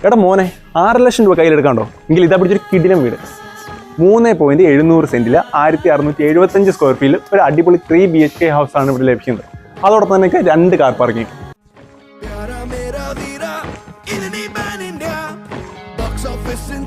എടാ മോനെ 6 ലക്ഷം രൂപ കയ്യിലെടുക്കാണ്ടോ എങ്കിൽ ഇതാ പിടിച്ചൊരു കിടിലം വീട് 3.700 സെന്റിൽ 1675 സ്ക്വയർ ഫീറ്റിൽ ഒരു അടിപൊളി 3 BHK ഹൗസ് ആണ് ഇവിടെ ലഭിക്കുന്നത്. അതോടൊപ്പം തന്നെ 2 car parking. Box office in